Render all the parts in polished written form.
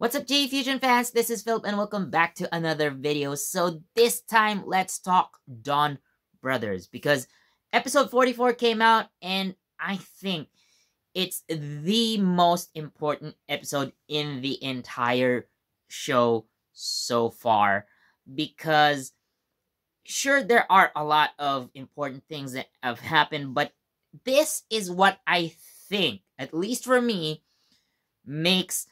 What's up, JEFusion fans? This is Philip and welcome back to another video. So this time, let's talk Donbrothers because episode 44 came out and I think it's the most important episode in the entire show so far because sure, there are a lot of important things that have happened, but this is what I think, at least for me, makes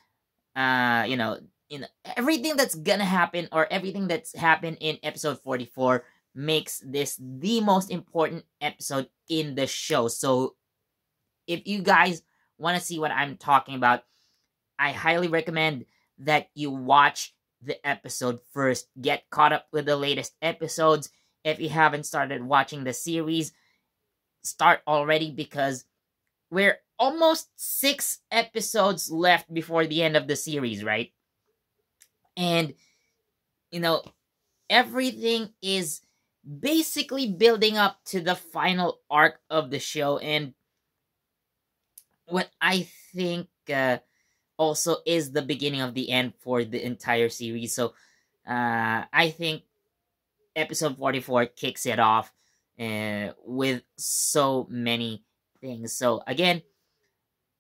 everything that's gonna happen or everything that's happened in episode 44 makes this the most important episode in the show. So if you guys want to see what I'm talking about, I highly recommend that you watch the episode first. Get caught up with the latest episodes. If you haven't started watching the series, start already because we're almost 6 episodes left before the end of the series, right? And, everything is basically building up to the final arc of the show. And what I think also is the beginning of the end for the entire series. So I think episode 44 kicks it off with so many things. So again,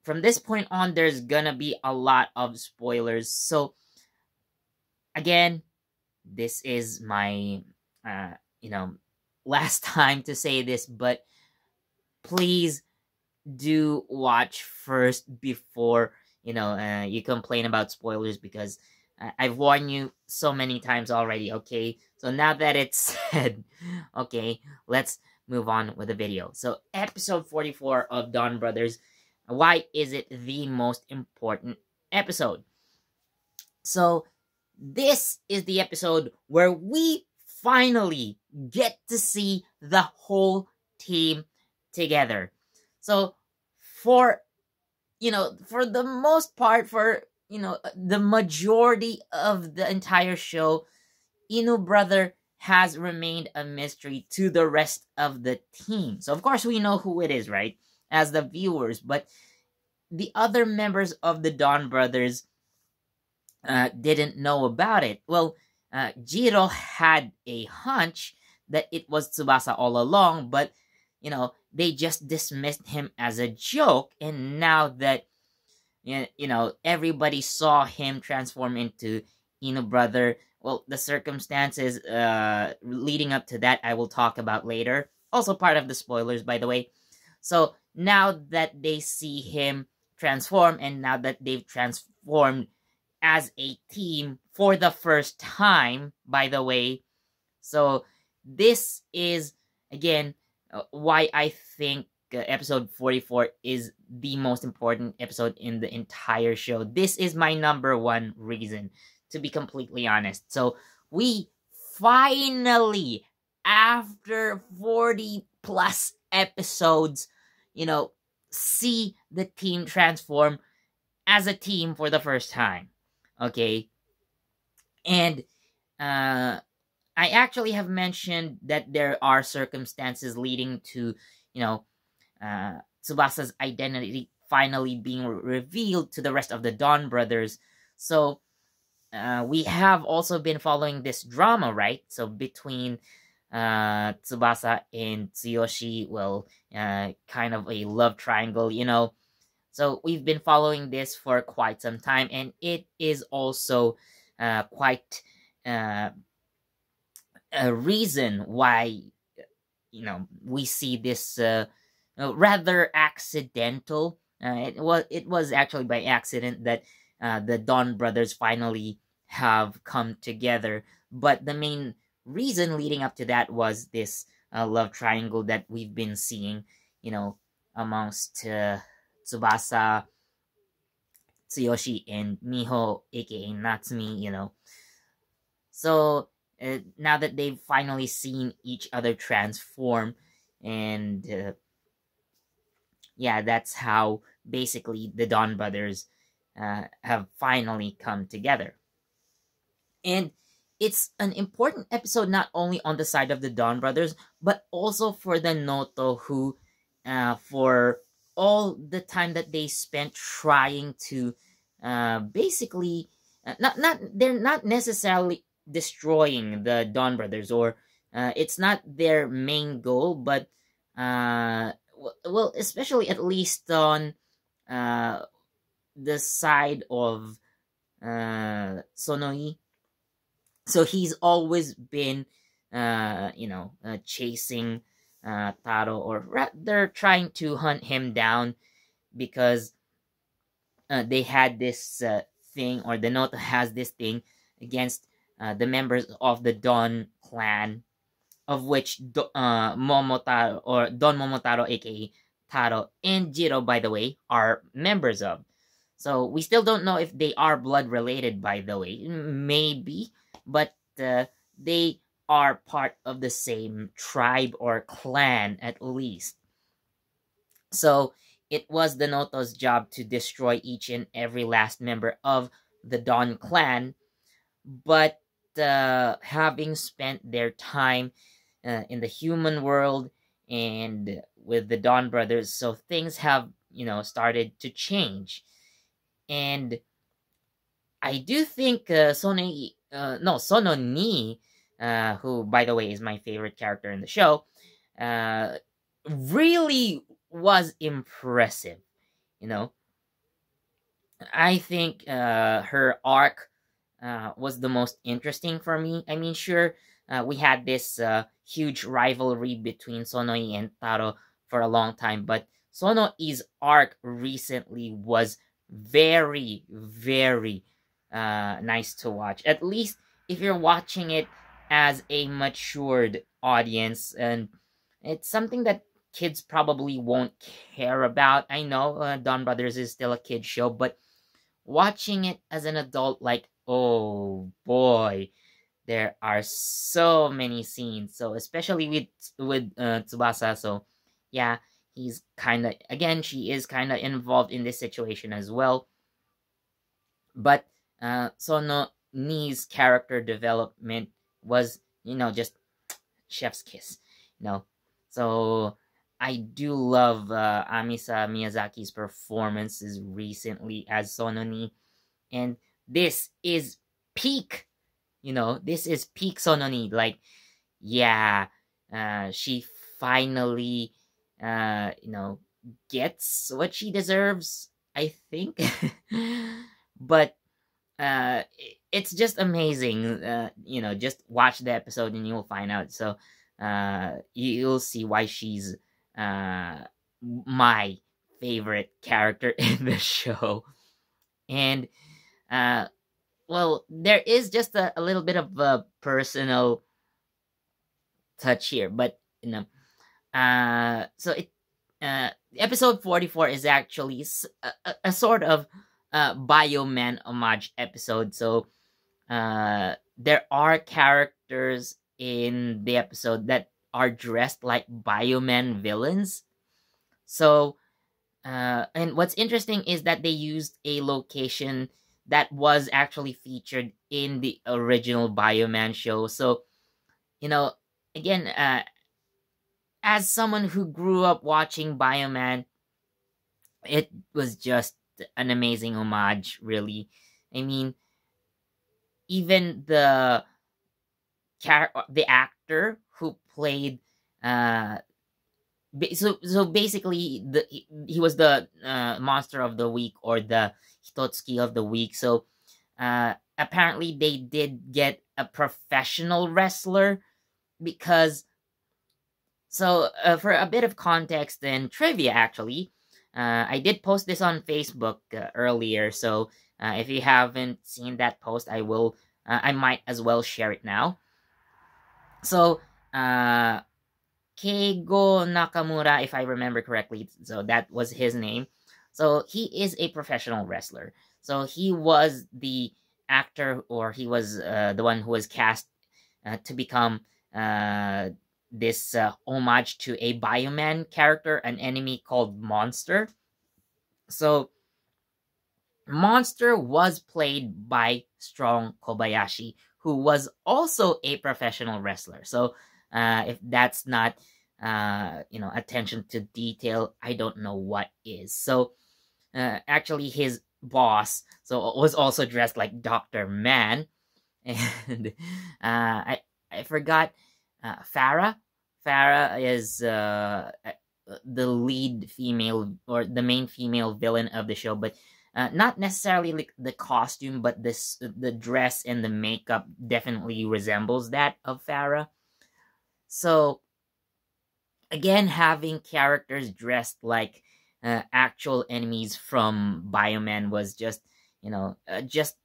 from this point on, there's gonna be a lot of spoilers. So again, this is my last time to say this, but please do watch first before you complain about spoilers because I've warned you so many times already. Okay, so now that it's said, okay, let's move on with the video. So episode 44 of Donbrothers. Why is it the most important episode? So this is the episode where we finally get to see the whole team together. So for the most part, for the majority of the entire show, Inu brother has remained a mystery to the rest of the team. So of course we know who it is, right? As the viewers, but the other members of the Donbrothers didn't know about it. Well, Jiro had a hunch that it was Tsubasa all along, but they just dismissed him as a joke. And now that everybody saw him transform into Inu brother, well, the circumstances leading up to that I will talk about later. Also part of the spoilers, by the way. So now that they see him transform, and now that they've transformed as a team for the first time, by the way, so this is again why I think episode 44 is the most important episode in the entire show. This is my number one reason, to be completely honest. So we finally, after 40 plus episodes, see the team transform as a team for the first time. Okay. And I actually have mentioned that there are circumstances leading to, Tsubasa's identity finally being revealed to the rest of the Donbrothers. So we have also been following this drama, right? So between Tsubasa and Tsuyoshi, well, kind of a love triangle, So we've been following this for quite some time, and it is also quite a reason why, we see this rather accidental. It was actually by accident that the Donbrothers finally have come together, but the main reason leading up to that was this love triangle that we've been seeing, amongst Tsubasa, Tsuyoshi, and Miho, aka Natsumi, So now that they've finally seen each other transform, and that's how basically the Donbrothers have finally come together. And it's an important episode not only on the side of the Donbrothers, but also for the Noto, who for all the time that they spent trying to basically not they're not necessarily destroying the Dawn brothers, or it's not their main goal, but well, especially at least on uh the side of Sonoi. So he's always been chasing Taro, or rather trying to hunt him down, because they had this thing, or the Noto has this thing against the members of the Don clan, of which Momotaro, or Don Momotaro, aka Taro, and Jiro, by the way, are members of. So we still don't know if they are blood related, by the way. Maybe, but they are part of the same tribe or clan at least. So it was the Noto's job to destroy each and every last member of the Don clan, but having spent their time in the human world and with the Don brothers, so things have started to change. And I do think Sono Ni, who by the way is my favorite character in the show, uh, really was impressive. You know, I think her arc was the most interesting for me. I mean, sure, we had this huge rivalry between Sonoi and Taro for a long time, but Sonoi's arc recently was very, very nice to watch. At least if you're watching it as a matured audience, and it's something that kids probably won't care about. I know Don Brothers is still a kid show, but watching it as an adult, like, oh boy, there are so many scenes. So especially with Tsubasa. So yeah, he's kind of, again, she is kind of involved in this situation as well. But Sono Ni's character development was, just chef's kiss. You know, so I do love Amisa Miyazaki's performances recently as Sononi, and this is peak. This is peak Sononi. Like, yeah, she finally, gets what she deserves, I think. But it's just amazing. Just watch the episode and you'll find out. So you'll see why she's my favorite character in the show. And well, there is just a little bit of a personal touch here, but so it episode 44 is actually a sort of Bioman homage episode. So there are characters in the episode that are dressed like Bioman villains. So and what's interesting is that they used a location that was actually featured in the original Bioman show. So again, as someone who grew up watching Bioman, it was just an amazing homage, really. I mean, even the actor who played so basically he was the monster of the week, or the Hitotsuki of the week. So apparently they did get a professional wrestler, because for a bit of context and trivia, actually, I did post this on Facebook earlier. So if you haven't seen that post, I might as well share it now. So Keigo Nakamura, if I remember correctly, so that was his name. So he is a professional wrestler. So he was the actor, or he was the one who was cast to become this homage to a Bioman character, an enemy called Monster. So Monster was played by Strong Kobayashi, who was also a professional wrestler. So if that's not attention to detail, I don't know what is. So actually his boss, so was also dressed like Dr. Man. And I forgot Farah. Farah is the lead female, or the main female villain of the show, but not necessarily like the costume, but the dress and the makeup definitely resembles that of Farah. So again, having characters dressed like actual enemies from Bioman was just, just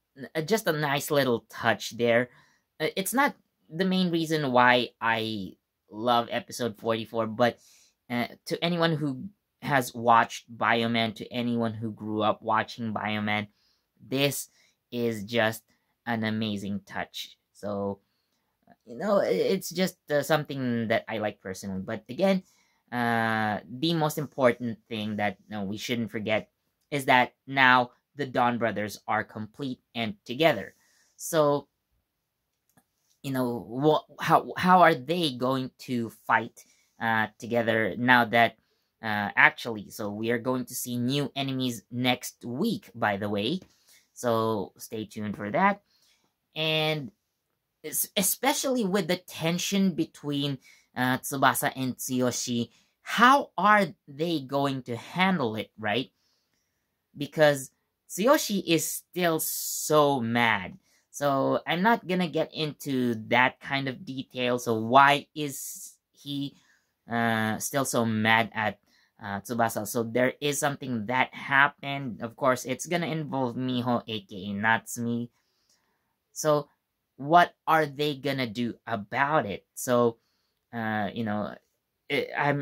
a nice little touch there. It's not the main reason why I love episode 44, but to anyone who has watched Bioman, to anyone who grew up watching Bioman, this is just an amazing touch. So it's just something that I like personally. But again, the most important thing that we shouldn't forget is that now the Dawn brothers are complete and together. So how are they going to fight together now that actually, so we are going to see new enemies next week, by the way, so stay tuned for that. And especially with the tension between Tsubasa and Tsuyoshi, how are they going to handle it, right? Because Tsuyoshi is still so mad. So I'm not gonna get into that kind of detail. So why is he still so mad at Tsubasa? So there is something that happened. Of course, it's gonna involve Miho, aka Natsumi. So what are they gonna do about it? So I'm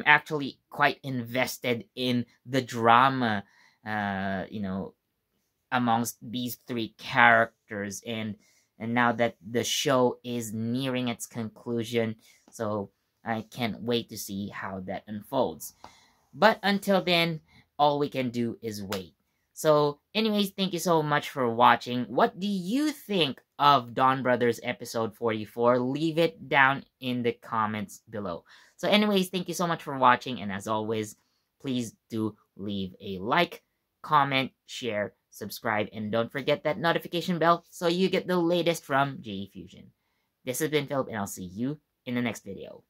actually quite invested in the drama amongst these three characters, and now that the show is nearing its conclusion, so I can't wait to see how that unfolds. But until then, all we can do is wait. So anyways, thank you so much for watching. What do you think of Dawn Brothers episode 44? Leave it down in the comments below. So anyways, thank you so much for watching, and as always, please do leave a like, comment, share, subscribe, and don't forget that notification bell so you get the latest from JEFusion. This has been Philip, and I'll see you in the next video.